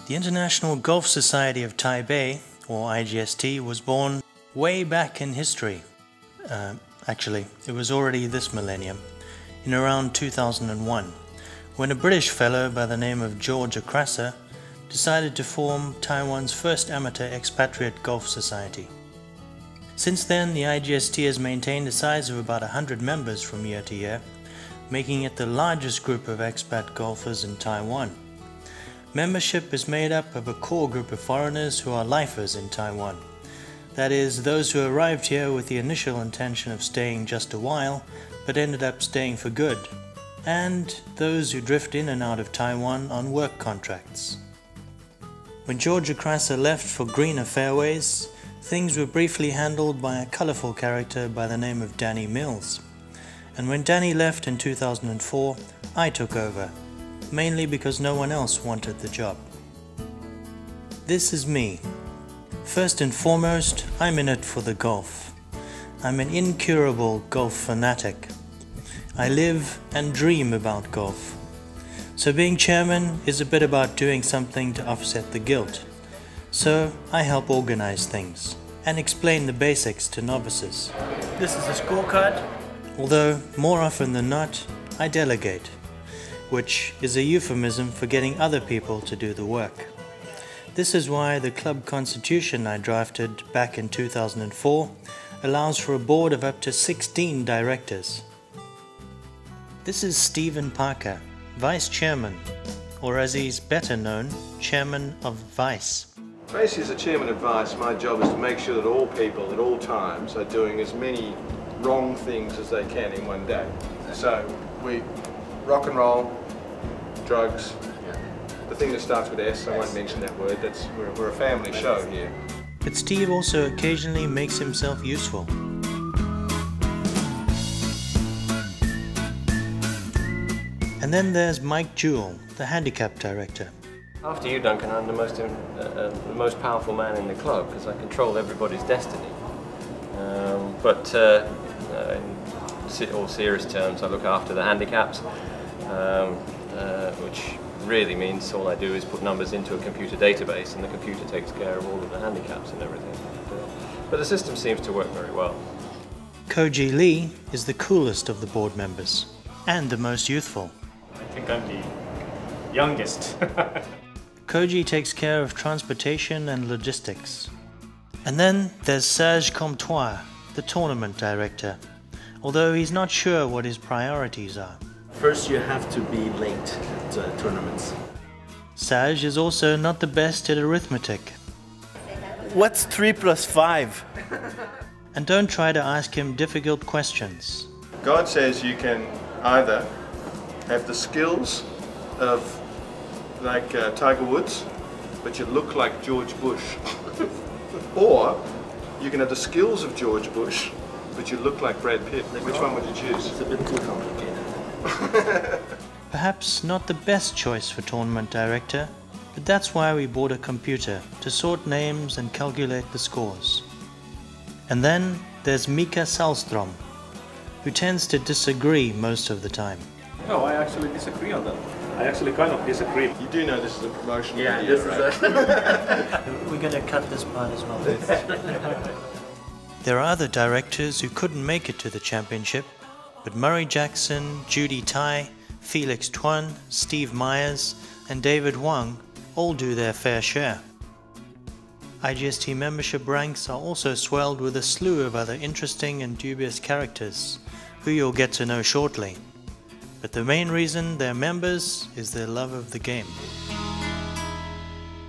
The International Golf Society of Taipei, or IGST, was born way back in history. Actually, it was already this millennium, in around 2001, when a British fellow by the name of George Okrasa decided to form Taiwan's first amateur expatriate golf society. Since then, the IGST has maintained a size of about 100 members from year to year, making it the largest group of expat golfers in Taiwan. Membership is made up of a core group of foreigners who are lifers in Taiwan. That is, those who arrived here with the initial intention of staying just a while, but ended up staying for good, and those who drift in and out of Taiwan on work contracts. When George Okrasa left for greener fairways, things were briefly handled by a colourful character by the name of Danny Mills. And when Danny left in 2004, I took over, mainly because no one else wanted the job. This is me. First and foremost, I'm in it for the golf. I'm an incurable golf fanatic. I live and dream about golf. So being chairman is a bit about doing something to offset the guilt. So I help organize things and explain the basics to novices. This is a scorecard. Although, more often than not, I delegate, which is a euphemism for getting other people to do the work. This is why the club constitution I drafted back in 2004 allows for a board of up to 16 directors. This is Stephen Parker, Vice Chairman, or as he's better known, Chairman of Vice. Basically, as a Chairman of Vice, my job is to make sure that all people at all times are doing as many wrong things as they can in one day. So we rock and roll, drugs, the thing that starts with S, I won't mention that word, we're a family show here. But Steve also occasionally makes himself useful. And then there's Mike Jewell, the handicap director. After you, Duncan, I'm the most powerful man in the club because I control everybody's destiny. But in all serious terms, I look after the handicaps, which really means all I do is put numbers into a computer database and the computer takes care of all of the handicaps and everything. But the system seems to work very well. Koji Lee is the coolest of the board members and the most youthful. I think I'm the youngest. Koji takes care of transportation and logistics. And then there's Serge Comtois, the tournament director, although he's not sure what his priorities are. First, you have to be late at tournaments. Serge is also not the best at arithmetic. What's 3 plus 5? And don't try to ask him difficult questions. God says you can either have the skills of like Tiger Woods, but you look like George Bush. Or you can have the skills of George Bush, but you look like Brad Pitt. Which one would you choose? It's a bit too complicated. Perhaps not the best choice for tournament director, but that's why we bought a computer to sort names and calculate the scores. And then there's Mika Salstrom, who tends to disagree most of the time. No, I actually disagree on that. I actually kind of disagree. You do know this is a promotion Yeah, video, this right? is We're going to cut this part as well. There are other directors who couldn't make it to the championship, but Murray Jackson, Judy Tai, Felix Tuan, Steve Myers, and David Huang all do their fair share. IGST membership ranks are also swelled with a slew of other interesting and dubious characters, who you'll get to know shortly. But the main reason they're members is their love of the game.